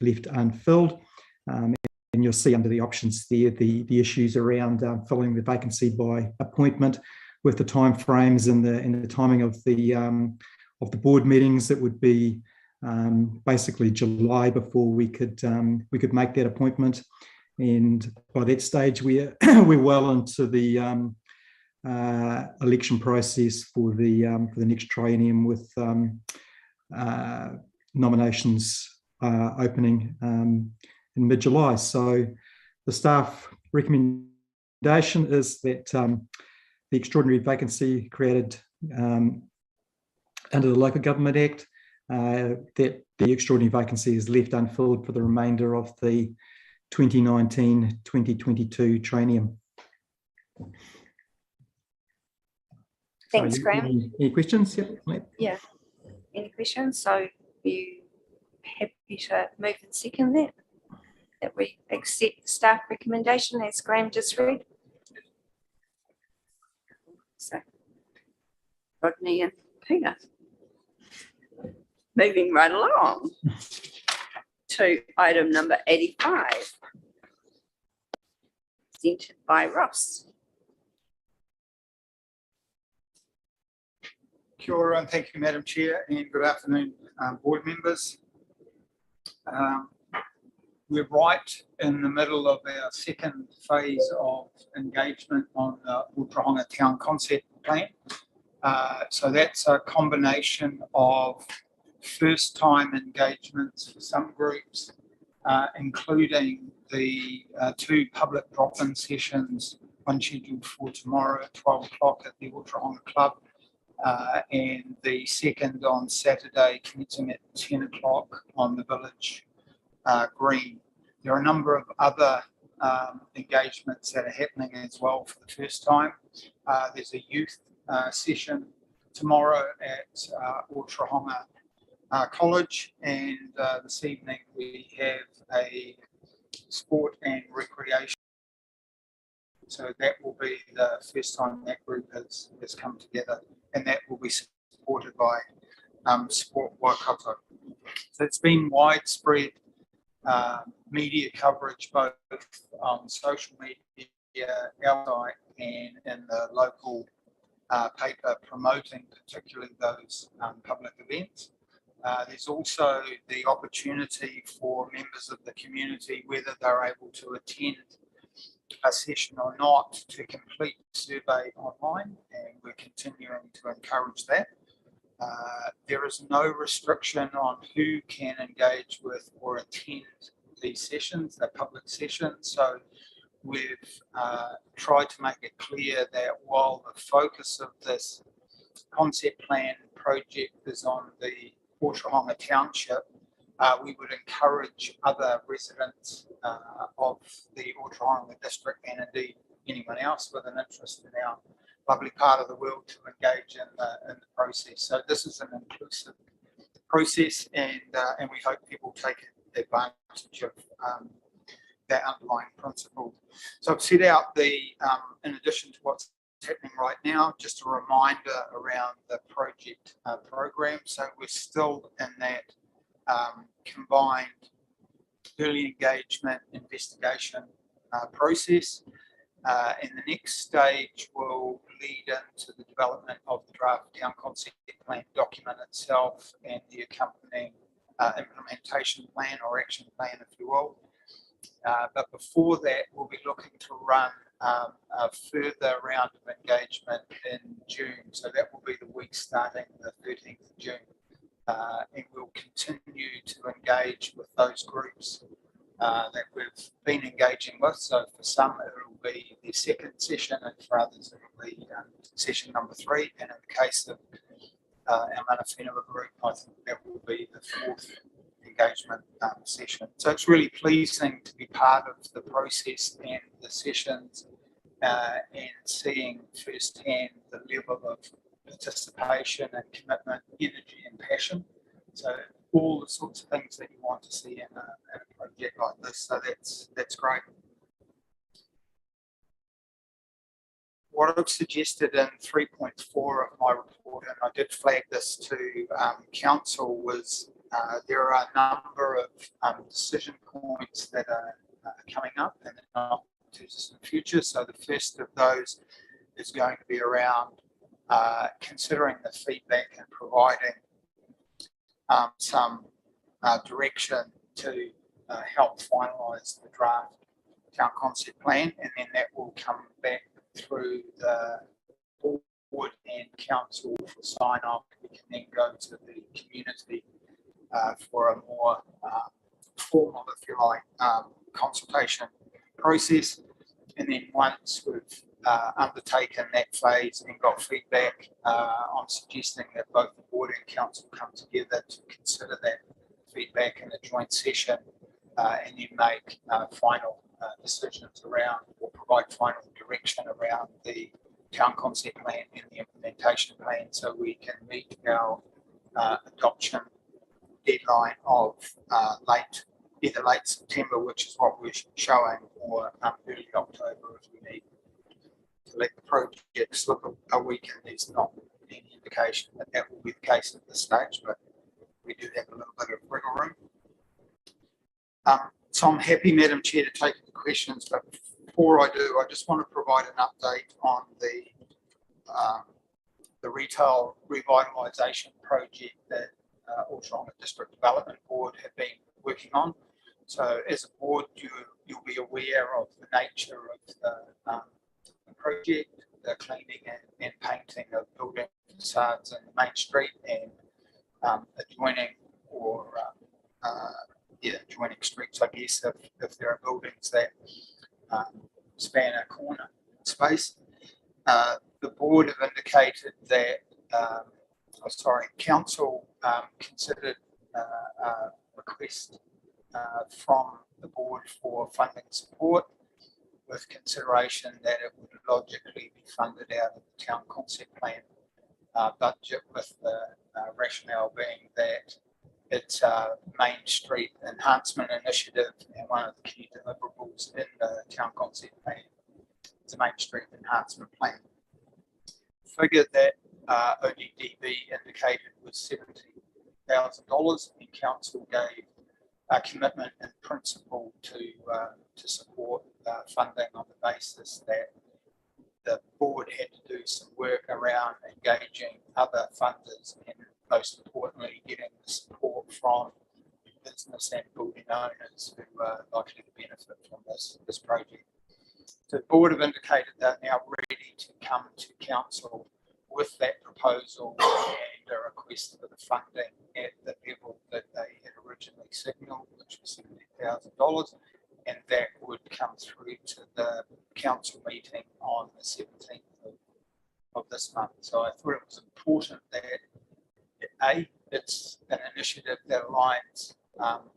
left unfilled. And you'll see under the options there the issues around filling the vacancy by appointment, with the timeframes and the timing of the board meetings. It would be basically July before we could make that appointment, and by that stage we're well into the election process for the next triennium, with nominations opening in mid-July. So the staff recommendation is that the extraordinary vacancy created under the Local Government Act, that the extraordinary vacancy is left unfilled for the remainder of the 2019-2022 triennium. Thanks, Graham. Any questions? Yep. Yeah. Any questions? So are you happy to move and second that we accept the staff recommendation as Graham just read? So Rodney and Peter. Moving right along to item number 85, presented by Ross. Kia ora, and thank you, Madam Chair, and good afternoon, board members. We're right in the middle of our second phase of engagement on the Ōtorohanga Town Concept Plan. So that's a combination of first-time engagements for some groups, including the two public drop-in sessions, one scheduled for tomorrow at 12 o'clock at the Ōtorohanga Club, and the second on Saturday commencing at 10 o'clock on the village green. There are a number of other engagements that are happening as well for the first time. There's a youth session tomorrow at Ōtorohanga College, and this evening we have a sport and recreation. So that will be the first time that group has come together, and that will be supported by Sport Waikato. So it's been widespread media coverage, both on social media, outside, and in the local paper, promoting particularly those public events. There's also the opportunity for members of the community, whether they're able to attend a session or not, to complete the survey online, and we're continuing to encourage that. There is no restriction on who can engage with or attend these sessions, they're public sessions. So we've tried to make it clear that while the focus of this concept plan project is on the Ōtorohanga Township, we would encourage other residents of the Ōtorohanga district, and indeed anyone else with an interest in our lovely part of the world, to engage in the process. So this is an inclusive process, and we hope people take advantage of that underlying principle. So I've set out in addition to what's happening right now, just a reminder around the project program. So we're still in that combined early engagement investigation process, and the next stage will lead into the development of the draft town concept plan document itself and the accompanying implementation plan or action plan, if you will. But before that, we'll be looking to run a further round of engagement in June. So that will be the week starting the 13th of June. And we'll continue to engage with those groups that we've been engaging with. So for some, it will be the second session, and for others, it will be session number 3. And in the case of our Mana Whenua group, I think that will be the 4th engagement session. So it's really pleasing to be part of the process and the sessions, and seeing firsthand the level of participation and commitment, energy and passion. So all the sorts of things that you want to see in a project like this. So that's great. What I've suggested in 3.4 of my report, and I did flag this to council, was there are a number of decision points that are coming up in the not too distant future. So the first of those is going to be around considering the feedback and providing some direction to help finalise the draft town concept plan, and then that will come back through the board and council for sign off. We can then go to the community for a more formal, if you like, consultation process. And then once we've undertaken that phase and got feedback, I'm suggesting that both the board and council come together to consider that feedback in a joint session and then make final decisions around, or provide final direction around the town concept plan and the implementation plan, so we can meet our adoption deadline of either late September, which is what we're showing, or early October if we need to let the project slip a week, and there's not any indication that that will be the case at this stage, but we do have a little bit of wiggle room. So I'm happy, Madam Chair, to take the questions, but before I do, I just want to provide an update on the retail revitalisation project that Ōtorohanga District Development Board have been working on. So as a board, you'll be aware of the nature of the project, the cleaning and painting of building facades in the main street and adjoining or adjoining streets, I guess, if there are buildings that span a corner space. The board have indicated that, council considered a request from the board for funding support, with consideration that it would logically be funded out of the town concept plan budget, with the rationale being that it's a Main Street enhancement initiative, and one of the key deliverables in the town concept plan is a Main Street enhancement plan. Figure that ODDB indicated was $70,000, and council gave a commitment in principle to support funding on the basis that the board had to do some work around engaging other funders and, most importantly, getting the support from business and building owners who are likely to benefit from this project. So the board have indicated they're now ready to come to council with that proposal and a request for the funding at the level that they had originally signalled, which was $70,000, and that would come through to the council meeting on the 17th of this month. So I thought it was important that it's an initiative that aligns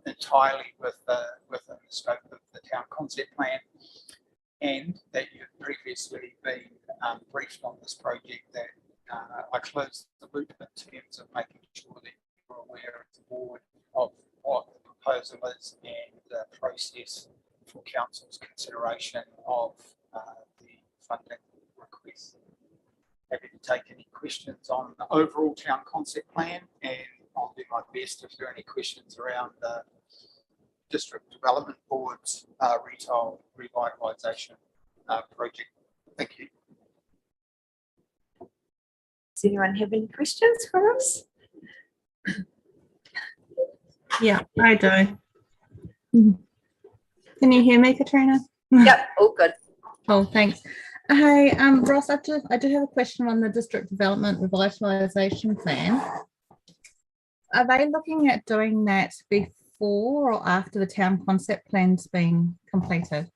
entirely within the scope of the town concept plan, and that you've previously been briefed on this project, that I closed the loop in terms of making sure that you're aware as a board of what the proposal is and the process for council's consideration of the funding request. Happy to take any questions on the overall town concept plan, and I'll do my best if there are any questions around the District Development Board's retail revitalisation project. Thank you. Does anyone have any questions for us? Yeah, I do. Can you hear me, Katrina? Yep, all good. Oh, thanks. Hey, Ross, I do have a question on the District Development Revitalisation Plan. Are they looking at doing that before or after the town concept plan's been completed?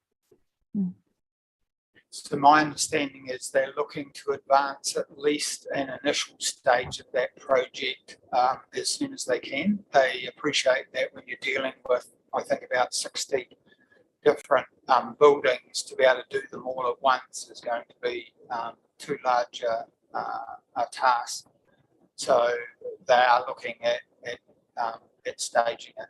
So my understanding is they're looking to advance at least an initial stage of that project as soon as they can. They appreciate that when you're dealing with, I think, about 60 different buildings, to be able to do them all at once is going to be too large a task. So they are looking at staging it.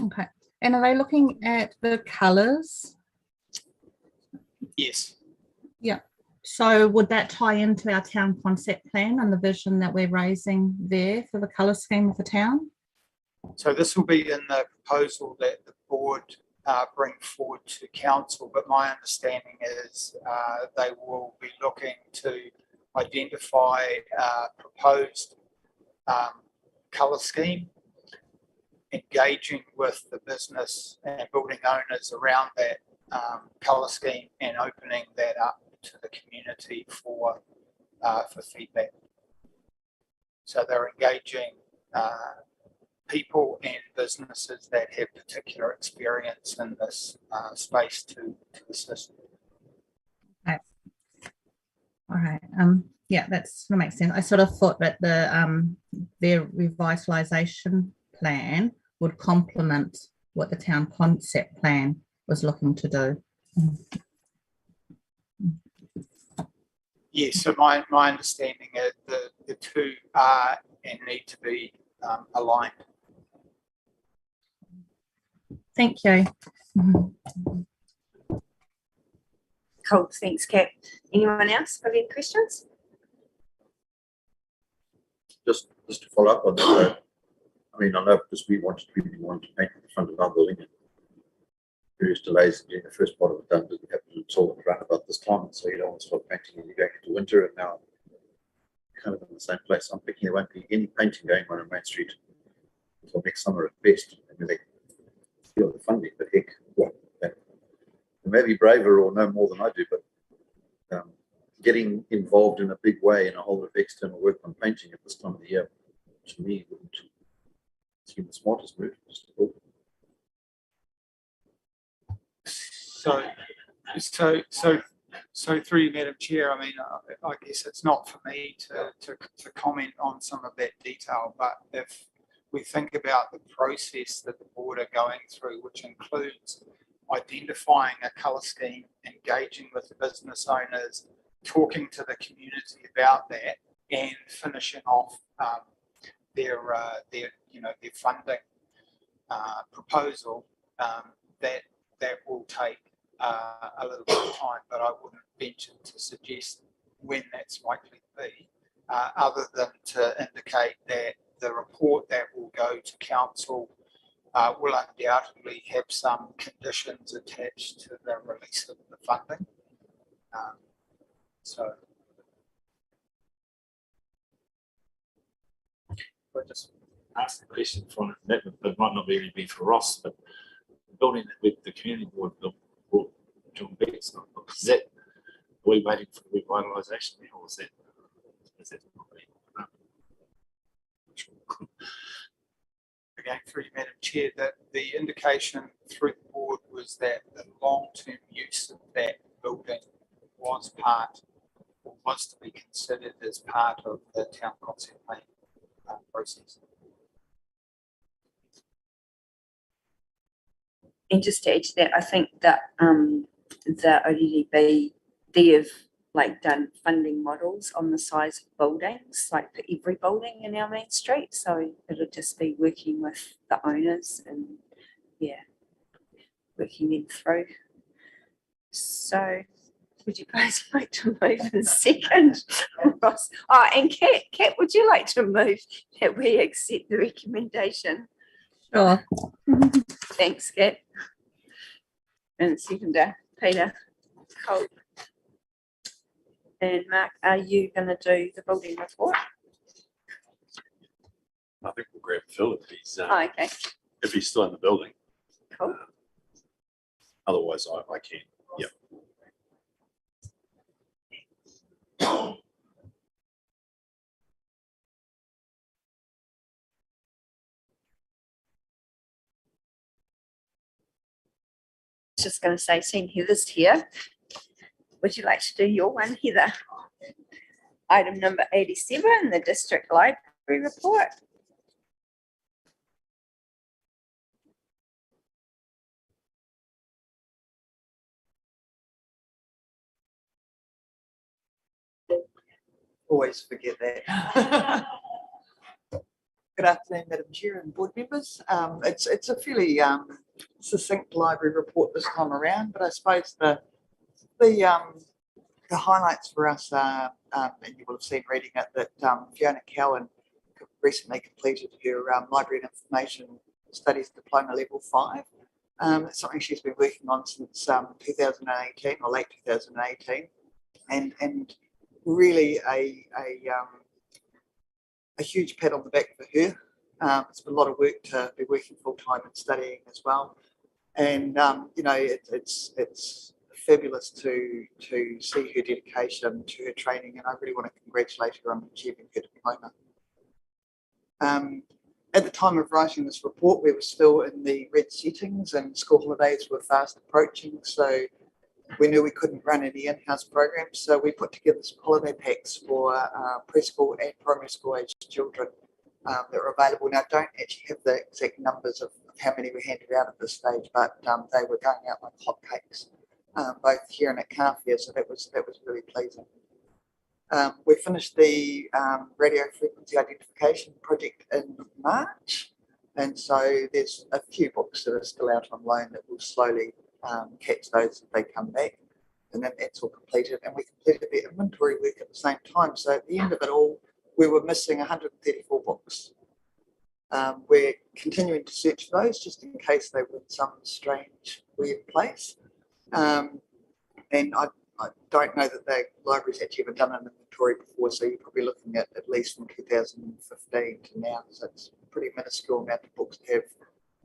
Okay. And are they looking at the colours? Yes. Yeah. So would that tie into our town concept plan and the vision that we're raising there for the colour scheme of the town? So this will be in the proposal that the board bring forward to council, but my understanding is they will be looking to identify a proposed colour scheme, engaging with the business and building owners around that colour scheme and opening that up to the community for feedback. So they're engaging people and businesses that have particular experience in this space to assist. Okay. All right. Yeah, that makes sense. I sort of thought that their revitalisation plan would complement what the town concept plan was looking to do. Yes, so my understanding is the two are and need to be aligned. Thank you. Cool, thanks, Kat. Anyone else have any questions? Just to follow up on that, I mean, I know because we wanted to paint the front of our building and various delays in getting the first part of it done, we have to solve it around about this time, so you don't want to start painting and you're going into winter, and now you're kind of in the same place. I'm thinking there won't be any painting going on Main Street until next summer at best. I mean, they feel the funding, but heck, what? They may be braver or know more than I do, but getting involved in a big way in a whole lot of external work on painting at this time of the year, to me, wouldn't seem the smartest move. Just to build. So through you, Madam Chair, I mean, I guess it's not for me to comment on some of that detail, but if we think about the process that the board are going through, which includes identifying a colour scheme, engaging with the business owners, talking to the community about that, and finishing off their funding proposal, that will take a little bit of time, but I wouldn't venture to suggest when that's likely to be, other than to indicate that the report that will go to council will undoubtedly have some conditions attached to the release of the funding. So I just ask the question from that, but it might not really be for Ross, but the building that with the community board built John Beck's not, is that, are we waiting for revitalisation there, or is that not really? again, through you, Madam Chair, that the indication through the board was that the long-term use of that building was to be considered as part of the town concept plan process. And just to add to that, I think that the ODDB, they've done funding models on the size of buildings, for every building in our main street. So it'll just be working with the owners and working them through. So would you guys like to move in second? Ross? Oh, and Kat, would you like to move that we accept the recommendation? Sure. Thanks, Kat. And seconder, Peter. Cool. And Mark, are you going to do the building report? I think we'll grab Phil Okay. if he's still in the building. Cool. Otherwise, I can. Yep. Just going to say, seeing Heather's here. Would you like to do your one, Heather? Item number 87, the district library report. Always forget that. Good afternoon, Madam Chair and board members. It's a fairly succinct library report this time around, but I suppose the The highlights for us are, and you will have seen reading it, that Fiona Cowan recently completed her Library and Information Studies Diploma Level 5. It's something she's been working on since 2018 or late 2018, and really a huge pat on the back for her. It's been a lot of work to be working full time and studying as well, and you know, it's fabulous to see her dedication to her training, and I really want to congratulate her on achieving her diploma. At the time of writing this report, we were still in the red settings and school holidays were fast approaching, so we knew we couldn't run any in-house programs, so we put together some holiday packs for preschool and primary school aged children that are available. Now, I don't actually have the exact numbers of how many we handed out at this stage, but they were going out like hotcakes, both here and at Kāwhia, so that was really pleasing. We finished the radio frequency identification project in March, and so there's a few books that are still out on loan that will slowly catch those as they come back, and then that's all completed. And we completed the inventory work at the same time, so at the end of it all, we were missing 134 books. We're continuing to search for those just in case they were in some strange, weird place. And I don't know that the library's actually ever done an inventory before, so you're probably looking at least from 2015 to now. So it's a pretty minuscule amount of books to have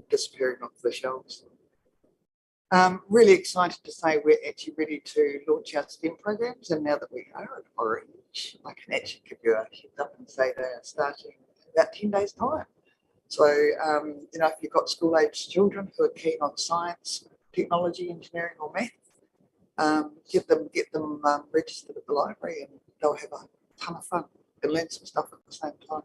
disappearing off the shelves. Really excited to say we're actually ready to launch our STEM programs, and now that we are at Orange, I can actually give you a heads up and say they are starting in about 10 days' time. So, you know, if you've got school-aged children who are keen on science, technology, engineering, or math, get them registered at the library, and they'll have a ton of fun and learn some stuff at the same time.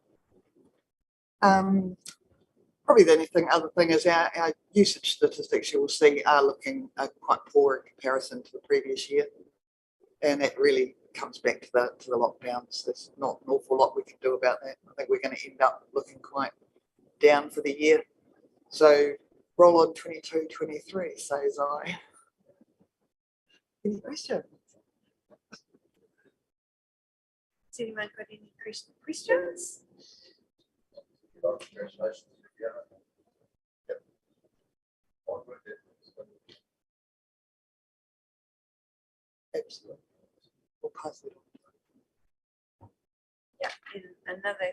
Probably the only other thing is our usage statistics, you will see, are looking quite poor in comparison to the previous year, and that really comes back to the lockdowns. There's not an awful lot we can do about that. I think we're going to end up looking quite down for the year. So roll on 22-23, says I. Any questions? Has anyone got any questions? Congratulations. Yep. Absolutely. We'll pass it on. Yeah, and another,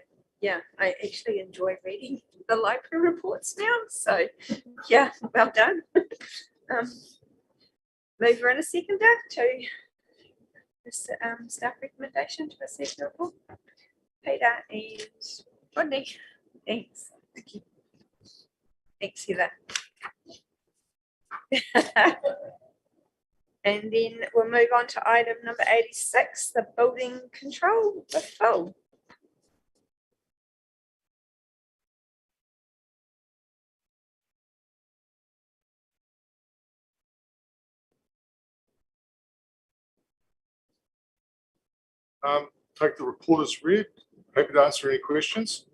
I actually enjoy reading the library reports now. So, yeah, well done. Move on a seconder to this staff recommendation to receive the report. Peter and Rodney. Thanks. Thank you. Thanks, Heather. And then we'll move on to item number 86, the building control with Phil. Take the report as read. Happy to answer any questions.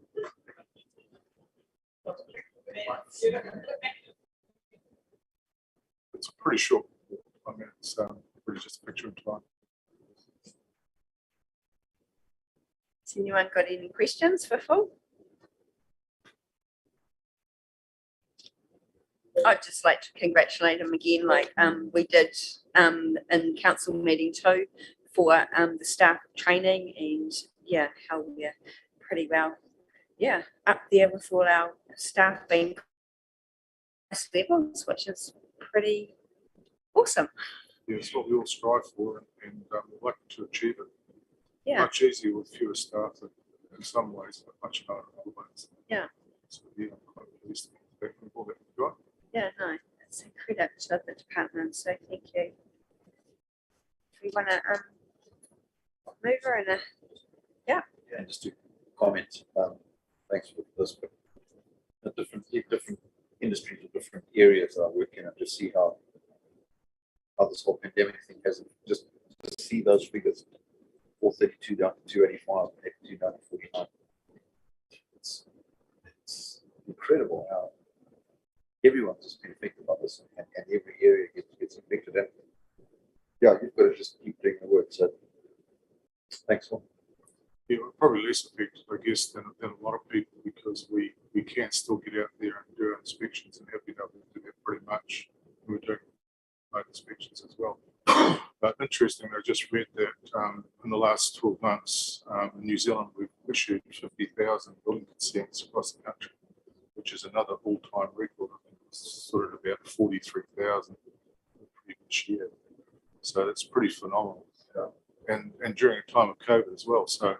It's pretty short. I mean, it's really just a picture of time. Has anyone got any questions for Phil? I'd just like to congratulate him again, like we did in council meeting too, for the staff training, and yeah, how we're pretty well, up there with all our staff being levels, which is pretty awesome. Yeah, it's what we all strive for, and we'd like to achieve it. Yeah. Much easier with fewer staff in some ways, but much harder in other ways. Yeah. So yeah, I'm quite pleased with all that we've got. Yeah, no, it's a credit to the department, so thank you. If we want to move her in Yeah, just to comment, thanks for this, but the different industries or different areas that I work in, and just see how this whole pandemic thing has just to see those figures, 432 down to 285, 82 down to 49. It's incredible how everyone's just been affected by this, and every area gets affected. And Yeah, you've got to just keep doing the work, so. Thanks, Paul. Yeah, we're probably less affected, I guess, than a lot of people because we can still get out there and do our inspections and have been able to do that pretty much. We're doing remote inspections as well. But interestingly, I just read that in the last 12 months in New Zealand, we've issued 50,000 building consents across the country, which is another all-time record. I think it's sort of about 43,000 the previous year. So that's pretty phenomenal. And during a time of COVID as well. So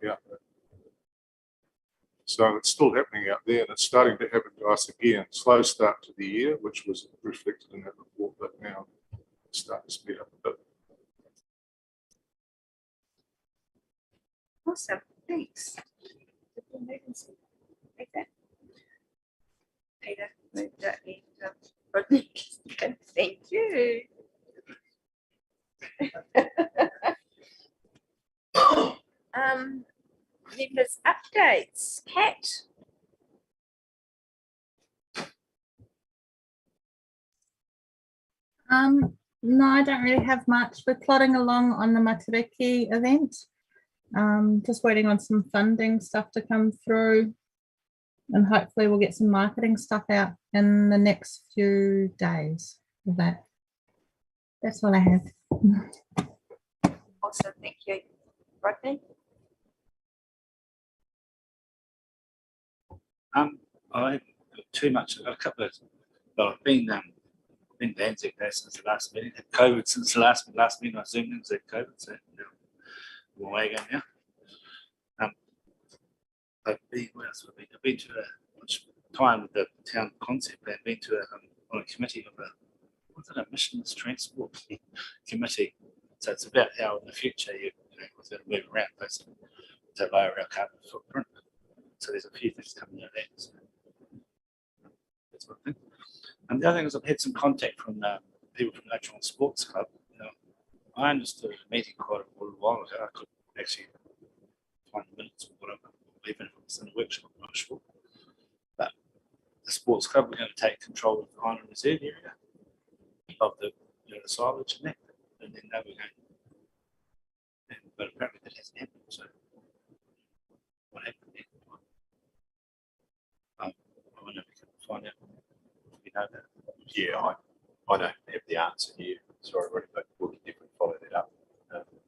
yeah. So it's still happening out there, and it's starting to happen to us again. Slow start to the year, which was reflected in that report, but now it's starting to speed up a bit. Awesome, thanks. Okay. Peter, move that in. Thank you. Members updates, Kat. No, I don't really have much. We're plodding along on the Matariki event. Just waiting on some funding stuff to come through, and hopefully we'll get some marketing stuff out in the next few days of that. That's all I have. Awesome, thank you. Rodney? I haven't got too much. I've got a couple of, well, I've been to Anzac Day since the last meeting. Had COVID since the last meeting. I zoomed in because I had COVID, so we're away again now. I've been, where else have I been? I've been to a time with the town concept plan. Been to on a committee of a missions transport committee. So it's about how in the future we're going to move around basically to lower our carbon footprint. So there's a few things coming out of that. So that's one thing. And the other thing is I've had some contact from people from the Ōtorohanga Sports Club. I understood at a meeting quite a while ago. I could actually find the minutes or whatever, even if it was in a workshop, I'm not sure. But the sports club were going to take control of the Island Reserve area of the the silage and that, and then they were going. But apparently that hasn't happened. So what happened there? I wonder if we can find out. We know that. Yeah, I don't have the answer here. Sorry, Roddy, but we can definitely follow that up.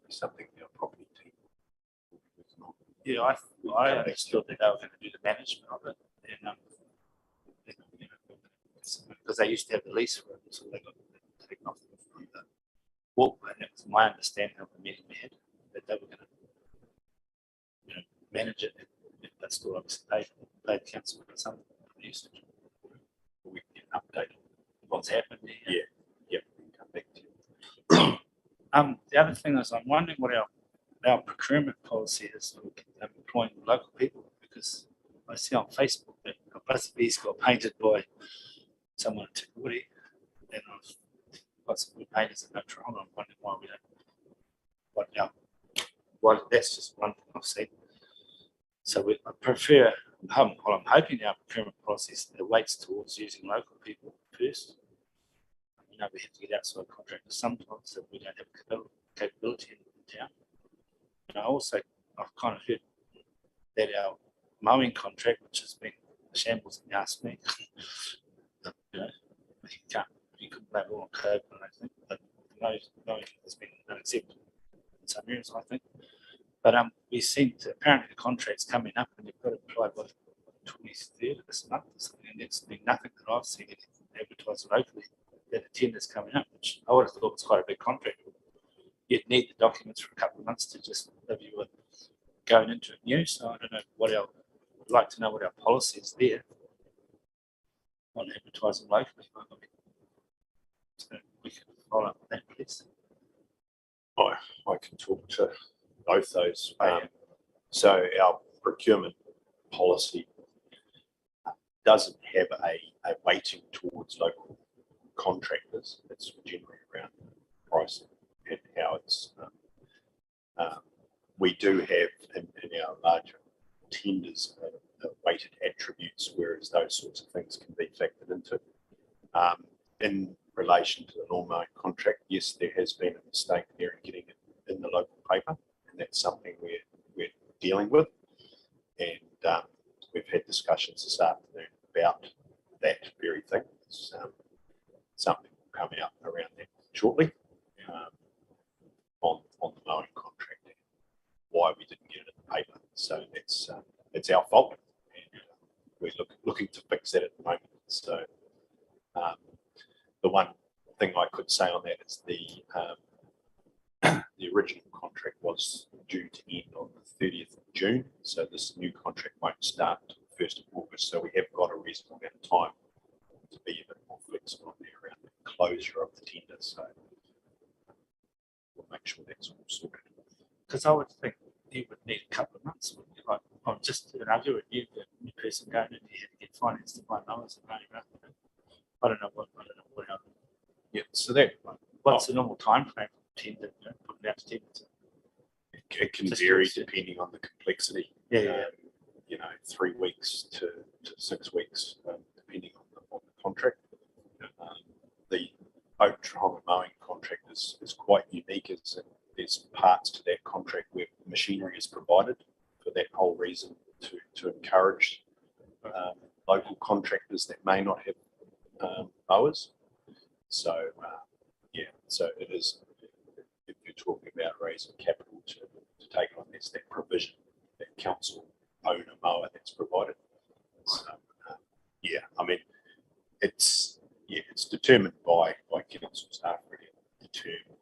Something our property team. Yeah, I understood that they were going to do the management of it, and because they used to have the lease for it, so they got taken off the walkway. And that was my understanding of the meeting we had, that they were going to, manage it, but still obviously pay the council for some usage. We can update What's happened there? Yeah, yep, we can come back to you. The other thing is, I'm wondering what our procurement policy is for employing local people, because I see on Facebook that a bus of these got painted by someone at Tikawiti, and I've got some good painters in Ōtorohanga. I'm wondering why we don't. Why that's just one thing I've seen. So I prefer. I'm hoping our procurement process weights towards using local people first. We have to get outside contractors sometimes if we don't have capability in town. And I've kind of heard that our mowing contract, which has been a shambles in the ask me, you couldn't blame it all on COVID, I think, but mowing has been unacceptable in some areas, I think. But we seem to, apparently the contract's coming up and you've got to apply by the 23rd of this month or something, and there's been nothing that I've seen advertised locally that a tender's coming up, which I would have thought was quite a big contract. You'd need the documents for a couple of months to just if you were going into it new. So I don't know I'd like to know what our policy is there on advertising locally. So we can follow up with that, please. I can talk to both those. So our procurement policy doesn't have a weighting towards local contractors. It's generally around pricing and how it's. We do have in our larger tenders weighted attributes, whereas those sorts of things can be factored into. In relation to the lawn mowing contract, contract, yes, there has been a mistake there in getting it in the local paper, and that's something we're dealing with. And we've had discussions this afternoon about that very thing. It's, something will come out around that shortly on the mowing contract, and why we didn't get it in the paper. So that's our fault, and we're looking to fix that at the moment. So the one thing I could say on that is the original contract was due to end on the 30th of June. So this new contract won't start until the 1st of August. So we have got a reasonable amount of time to be a bit more flexible on there around the closure of the tender. So we'll make sure that's all sorted. Because I would think you would need a couple of months. Wouldn't you? Like, I'm just an argue with you, the new person going in, you had to get finance to buy numbers and running around. I don't know what happened. Yeah, so that What's the normal time frame for tender, putting out to tenders? it can Just vary curious. depending on the complexity. Yeah. You know, 3 weeks to 6 weeks, depending on the contract. The Ōtorohanga mowing contract is quite unique, as there's parts to that contract where machinery is provided for that whole reason, to encourage local contractors that may not have mowers. So so it is, if you're talking about raising capital to take on, there's that provision, that council own a mower that's provided. So I mean, it's determined by council staff really to determine.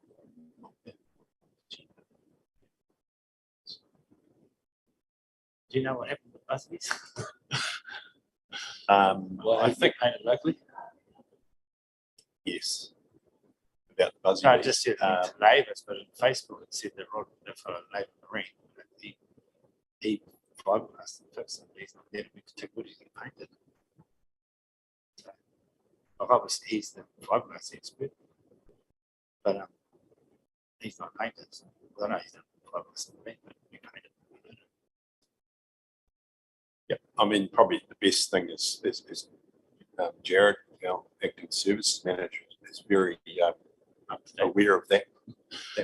Do you know what happened with Busby's? I think painted locally. yes. About the buzzy. No, I just said neighbours, but on Facebook it said that Rod, the fellow neighbour Marine, he fiberglassed and fixed it. He's not there to take what he's going to paint it. So, obviously he's the fiberglass expert, but he's not painted. So, I know he's done fiberglass for me, but he painted. Yeah, I mean, probably the best thing is Jared, our acting services manager, is very aware of that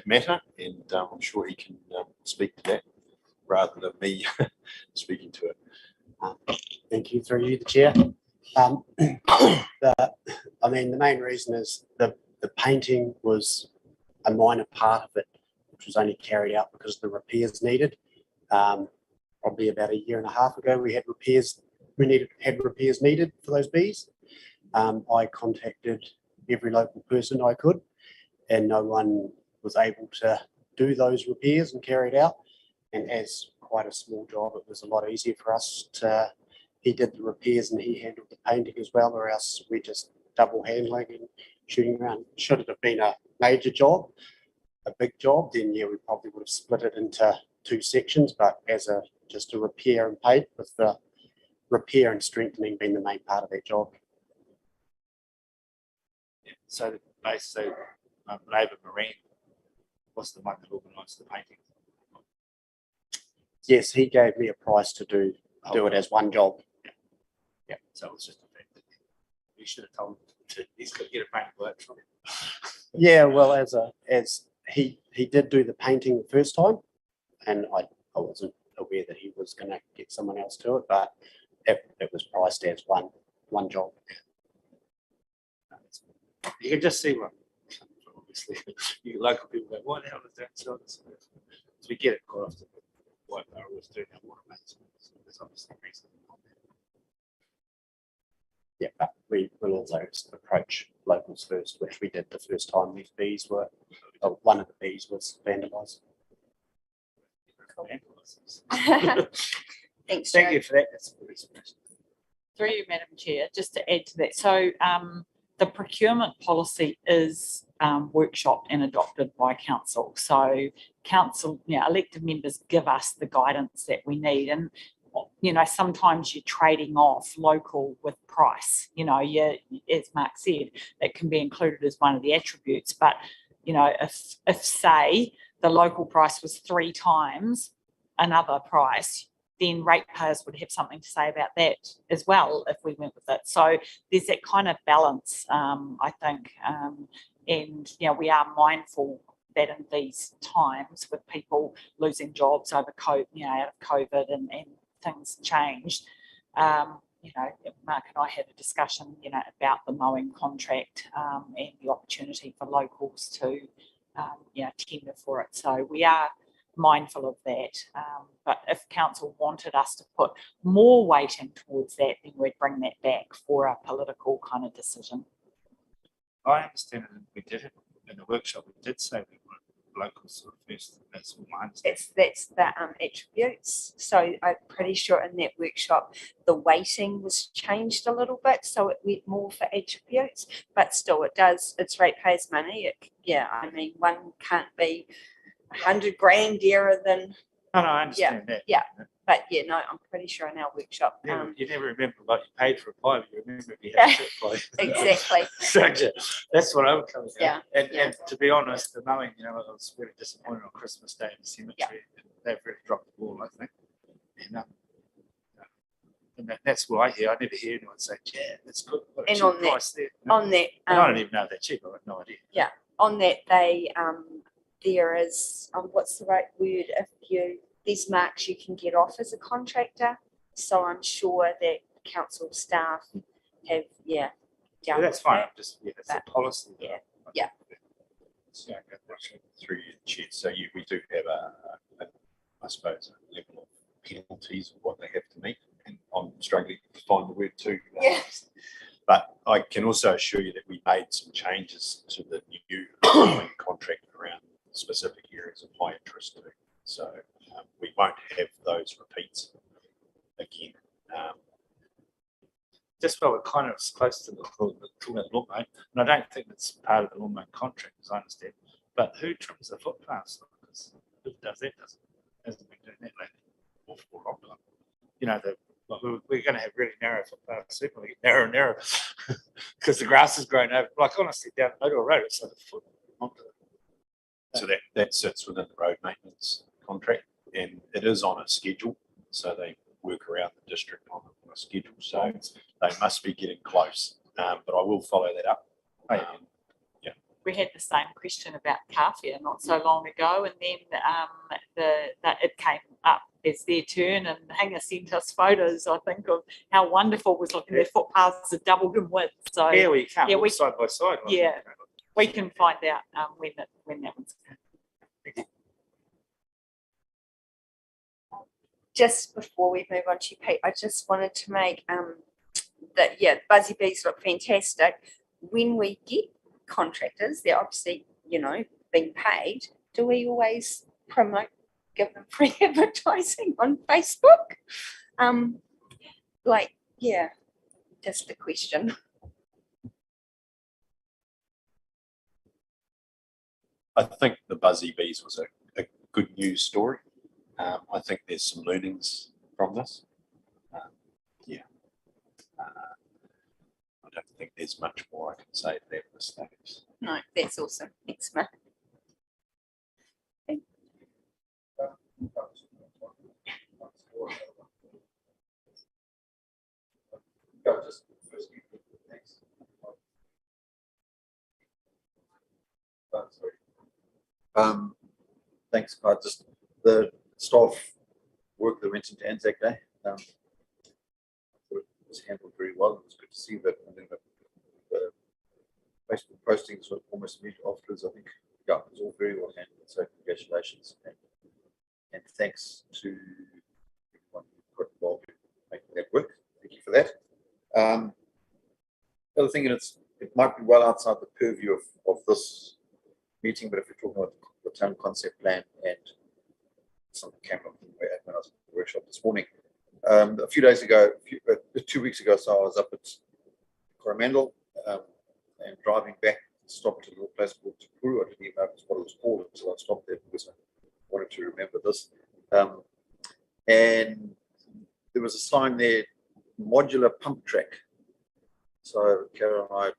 matter, and I'm sure he can speak to that rather than me speaking to it. Thank you, through you, the chair. The main reason is the painting was a minor part of it, which was only carried out because of the repairs needed. Probably about 1.5 years ago, we had repairs. Had repairs needed for those bees. I contacted every local person I could, and no one was able to do those repairs and carry it out. And as quite a small job, it was a lot easier for us to. He did the repairs and he handled the painting as well, or else we just double handling and shooting around. Should it have been a major job, a big job, then yeah, we probably would have split it into 2 sections. But as just a repair and paint, with the repair and strengthening being the main part of that job. Yeah. So basically, Labour Marine was the one that organised the painting. Yes, he gave me a price to do it as one job. Yeah. So it was just a fact that you should have told him he's got to get a paint work from him. Yeah, well, as he did do the painting the first time, and I wasn't aware that he was going to get someone else to it, but it was priced as one job. You can just see what, obviously, you local people go, what the hell is that? So we get it quite often. What I was doing that water management. So there's obviously a reason. Yeah, but we will also approach locals first, which we did the first time these bees were. One of the bees was vandalised. Thanks, Thank Joe. you for that. That's a good explanation. Through you, Madam Chair, just to add to that. So the procurement policy is workshopped and adopted by council. So council, elected members give us the guidance that we need. And, sometimes you're trading off local with price. As Mark said, it can be included as one of the attributes. But, if say the local price was 3 times another price, then ratepayers would have something to say about that as well if we went with it. So there's that kind of balance, I think, And, we are mindful that in these times with people losing jobs over COVID, out of COVID and things changed, Mark and I had a discussion, about the mowing contract and the opportunity for locals to, tender for it. So we are mindful of that. But if council wanted us to put more weighting towards that, then we'd bring that back for a political kind of decision. I understand that we did it in the workshop. We did say we wanted locals sort of first. That's all my understanding. That's the attributes. So I'm pretty sure in that workshop the weighting was changed a little bit, so it went more for attributes. But still, it's ratepayers' money. One can't be 100 grand dearer than. No, I understand that. Yeah. But I'm pretty sure in our workshop. You never remember what you paid for a pie, but you remember if you had a pie. Exactly. So that's what I would come with. Yeah. And to be honest, the mowing, I was really disappointed on Christmas Day in the cemetery. Yeah. They've really dropped the ball, I think. And that's what I hear. I never hear anyone say, "Yeah, that's good." And on that, I don't even know if they're cheap. I have no idea. Yeah. On that, there is what's the right word? There's marks you can get off as a contractor. So I'm sure that council staff have Yeah, that's fine. It's a policy. Yeah. Through your chair, so we do have I suppose, a level of penalties of what they have to meet, and I'm struggling to find the word too. Yeah. But I can also assure you that we made some changes to the new contract around specific areas of high interest too. So we won't have those repeats again. Just while we're kind of close to the lawn mowing, and I don't think it's part of the lawn mowing contract, as I understand. But who trims the footpaths? Because who does that? Hasn't been doing that lately, or for a long time. We're going to have really narrow footpaths. Certainly narrow and narrow, because the grass is growing over. Like honestly, down the middle of the road, it's like a foot onto it. So that sits within the road maintenance contract, and it is on a schedule. So they work around the district on a schedule. So they must be getting close. But I will follow that up. We had the same question about Carfair not so long ago, and then it came up as their turn, and Hanger sent us photos, I think, of how wonderful it was looking. Their footpaths are doubled in width. So we can't walk side by side. We can find out when that one's going. Just before we move on to you, Pete, I just wanted to make Buzzy Bees look fantastic. When we get contractors, they're obviously, being paid. Do we always give them free advertising on Facebook? Just a question. I think the Buzzy Bees was a good news story. I think there's some learnings from this. I don't think there's much more I can say to that at this stage. No, that's awesome. Thanks, Mark. Thanks, Scott. Just the staff work that went into Anzac Day. It was handled very well. It was good to see that. And then the Facebook postings were almost immediately afterwards. I think, it was all very well handled. So congratulations and thanks to everyone who got involved in making that work. Thank you for that. The other thing, and it might be well outside the purview of this meeting, but if we're talking about the town concept plan, and something came up when I was at the workshop this morning. A few days ago, 2 weeks ago, so I was up at Coromandel and driving back, stopped at a little place called Tukuru. I didn't even know what it was called until I stopped there because I wanted to remember this. And there was a sign there, modular pump track. So Carol and I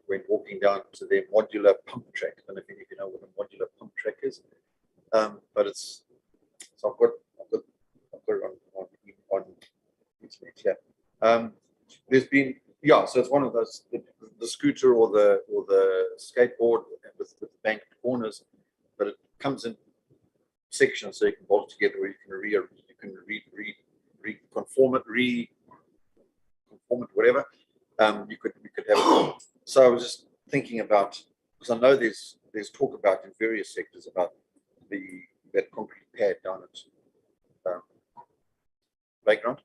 went walking down to their modular pump track. I don't know if any of you know what a modular pump track is, but it's, so I've got it on internet here. There's been, yeah, so it's one of those, the scooter or the skateboard with the banked corners, but it comes in sections so you can bolt it together, or you can conform it, whatever. You could have it. So I was just thinking about, because I know there's talk about in various sectors about that concrete pad down at playground.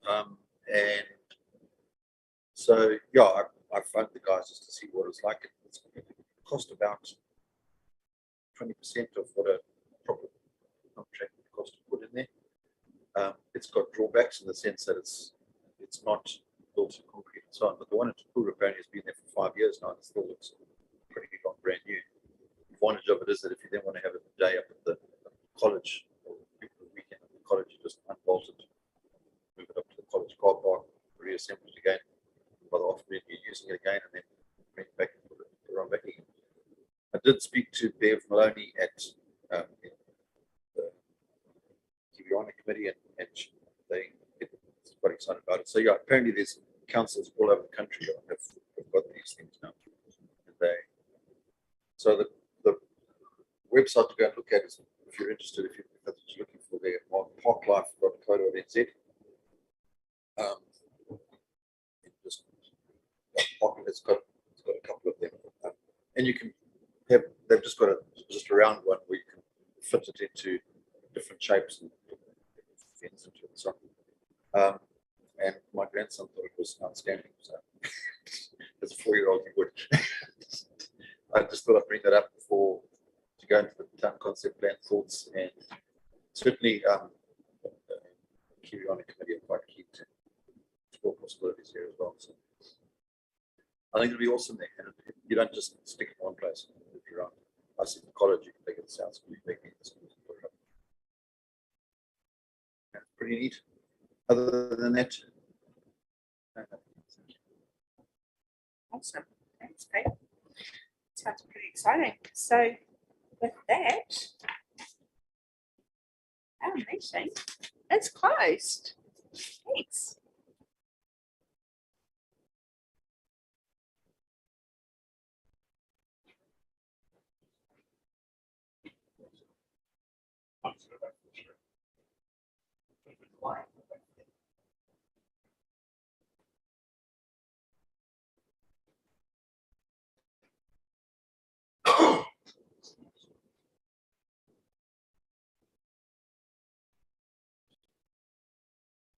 And so yeah, I phoned the guys just to see what it's like. It cost about 20% of what a proper contract would cost to put in there. It's got drawbacks in the sense that it's not built in concrete and so on, but the one in Takura apparently has been there for 5 years now and it still looks pretty brand new. The advantage of it is that if you then want to have a day up at the college or the weekend at the college, you just unbolt it, move it up to the college car park, reassemble it again. By the afternoon, you're using it again and then bring it back and put it around back again. I did speak to Bev Maloney at the Kiwiana committee and they get quite excited about it. So yeah, apparently there's councils all over the country that have got these things now. So the website to go and look at is, if you're interested, if you're looking for their parklife.co.nz. It's got a couple of them, and you can have. They've just got just a round one where you can fit it into different shapes and put things into it. So, and my grandson thought it was outstanding. So, as a 4-year-old, he would. I just thought I'd bring that up before to go into the town concept plan thoughts, and certainly Kiwiana committee are quite keen to explore possibilities here as well. So I think it'll be awesome there, and you don't just stick it in one place. If you're around, I see the college, you can take it to South School, you take it to school, put it up. Yeah, pretty neat. Other than that, Awesome. Thanks, Kate. Sounds pretty exciting. So with that, our meeting is closed. Thanks. I'm sure that's for sure.